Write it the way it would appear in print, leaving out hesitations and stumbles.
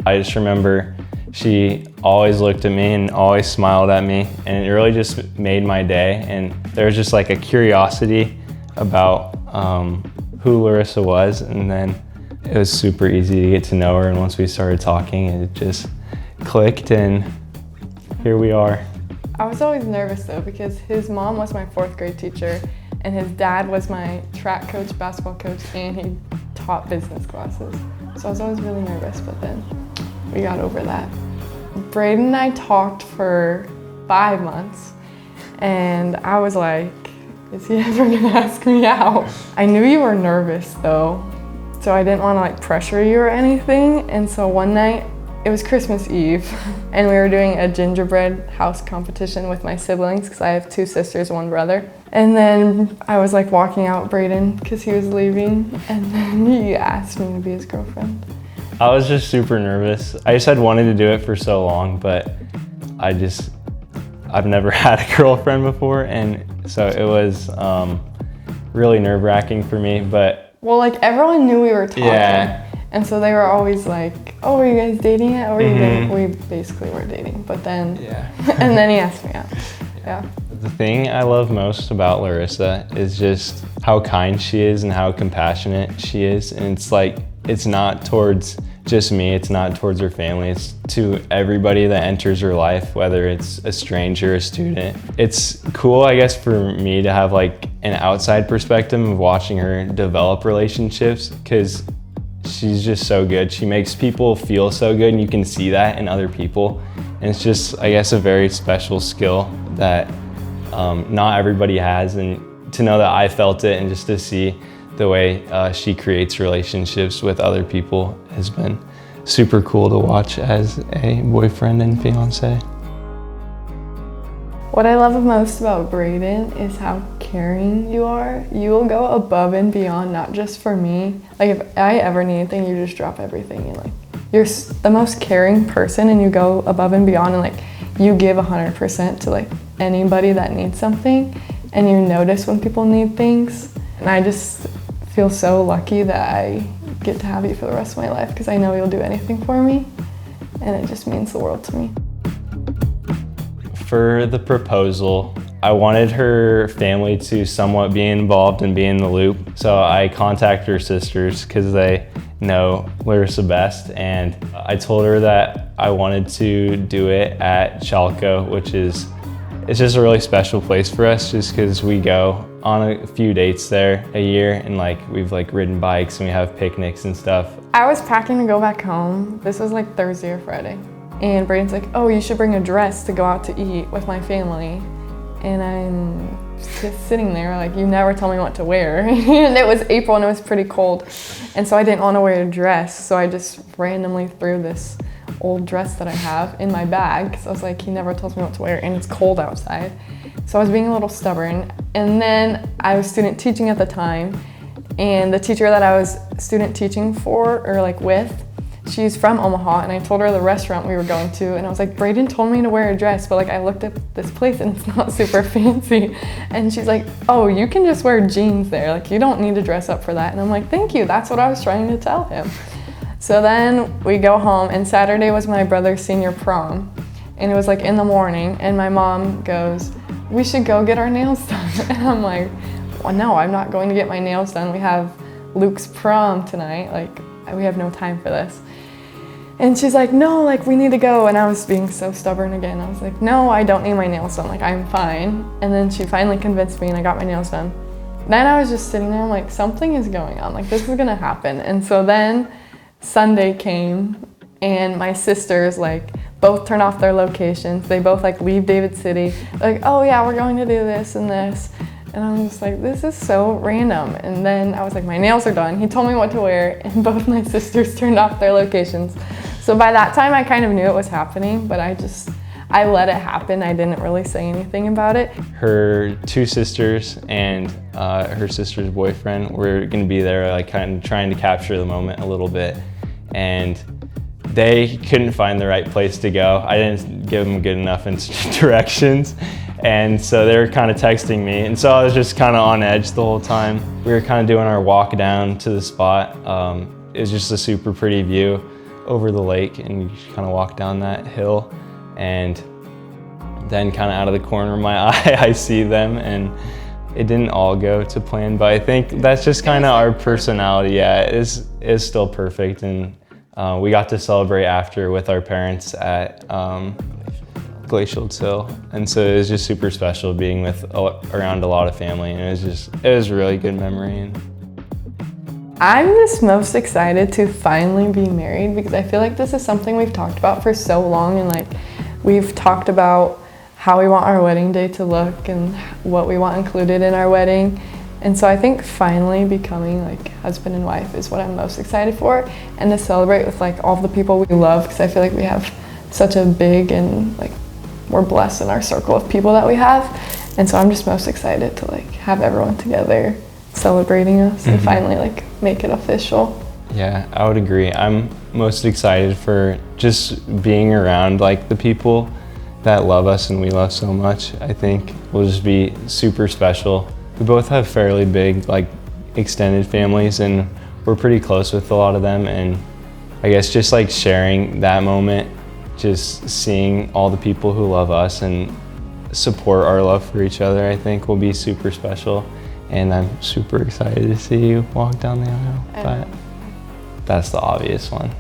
I just remember she always looked at me and always smiled at me, and it really just made my day. And there was just like a curiosity about who Larissa was, and then it was super easy to get to know her. And once we started talking, it just clicked, and here we are. I was always nervous though, because his mom was my 4th grade teacher, and his dad was my track coach, basketball coach, and he taught business classes. So I was always really nervous, but then we got over that. Braden and I talked for 5 months, and I was like, is he ever gonna ask me out? I knew you were nervous though, so I didn't wanna like pressure you or anything. And so one night, it was Christmas Eve, and we were doing a gingerbread house competition with my siblings, because I have 2 sisters, 1 brother. And then I was like walking out Braden because he was leaving, and then he asked me to be his girlfriend. I was just super nervous. I just had wanted to do it for so long, but I've never had a girlfriend before, and so it was really nerve-wracking for me, but. Well, like everyone knew we were talking. Yeah. And so they were always like, oh, are you guys dating yet? Or we basically were dating, but then, yeah. And then he asked me out, yeah. The thing I love most about Larissa is just how kind she is and how compassionate she is. And it's like, it's not towards just me, it's not towards her family, it's to everybody that enters her life, whether it's a stranger, a student. It's cool, I guess, for me to have like an outside perspective of watching her develop relationships, because she's just so good. She makes people feel so good, and you can see that in other people. And it's just, I guess, a very special skill that not everybody has. And to know that I felt it, and just to see the way she creates relationships with other people has been super cool to watch as a boyfriend and fiance. What I love most about Braden is how caring you are. You will go above and beyond, not just for me. Like if I ever need anything, you just drop everything. And like, you're the most caring person, and you go above and beyond, and like you give 100% to like anybody that needs something, and you notice when people need things. And I just feel so lucky that I get to have you for the rest of my life, because I know you'll do anything for me, and it just means the world to me. For the proposal, I wanted her family to somewhat be involved and be in the loop. So I contacted her sisters because they know Larissa best, and I told her that I wanted to do it at Chalco, which is, it's just a really special place for us, just because we go on a few dates there a year, and like we've like ridden bikes and we have picnics and stuff. I was packing to go back home. This was like Thursday or Friday. And Braden's like, oh, you should bring a dress to go out to eat with my family. And I'm just sitting there like, you never tell me what to wear. And it was April and it was pretty cold. And so I didn't want to wear a dress. So I just randomly threw this old dress that I have in my bag, because I was like, he never tells me what to wear and it's cold outside. So I was being a little stubborn. And then I was student teaching at the time. And the teacher that I was student teaching for, or like with, she's from Omaha, and I told her the restaurant we were going to, and I was like, Braden told me to wear a dress, but like I looked at this place and it's not super fancy. And she's like, oh, you can just wear jeans there. Like you don't need to dress up for that. And I'm like, thank you. That's what I was trying to tell him. So then we go home, and Saturday was my brother's senior prom, and it was like in the morning, and my mom goes, we should go get our nails done. And I'm like, well, no, I'm not going to get my nails done. We have Luke's prom tonight. Like we have no time for this. And she's like, no, like we need to go. And I was being so stubborn again. I was like, no, I don't need my nails done. Like I'm fine. And then she finally convinced me, and I got my nails done. Then I was just sitting there, I'm like, something is going on. Like this is gonna happen. And so then Sunday came, and my sisters like both turn off their locations. They both like leave David City. Like, oh yeah, we're going to do this and this. And I'm just like, this is so random. And then I was like, my nails are done. He told me what to wear, and both my sisters turned off their locations. So by that time, I kind of knew it was happening, but I let it happen. I didn't really say anything about it. Her 2 sisters and her sister's boyfriend were gonna be there, like kind of trying to capture the moment a little bit. And they couldn't find the right place to go. I didn't give them good enough directions. And so they were kind of texting me. And so I was just kind of on edge the whole time. We were kind of doing our walk down to the spot. It was just a super pretty view over the lake, and you just kind of walk down that hill, and then kind of out of the corner of my eye, I see them, and it didn't all go to plan, but I think that's just kind of our personality. Yeah, it is still perfect, and we got to celebrate after with our parents at Glacial Till, and so it was just super special being around a lot of family, and it was a really good memory. And I'm just most excited to finally be married, because I feel like this is something we've talked about for so long, and like we've talked about how we want our wedding day to look and what we want included in our wedding. And so I think finally becoming like husband and wife is what I'm most excited for, and to celebrate with like all the people we love, because I feel like we have such a big, and like we're blessed in our circle of people that we have. And so I'm just most excited to like have everyone together celebrating us and finally like make it official. Yeah, I would agree. I'm most excited for just being around like the people that love us and we love so much. I think will just be super special. We both have fairly big like extended families, and we're pretty close with a lot of them, and I guess just like sharing that moment, just seeing all the people who love us and support our love for each other, I think will be super special. And I'm super excited to see you walk down the aisle, but that's the obvious one.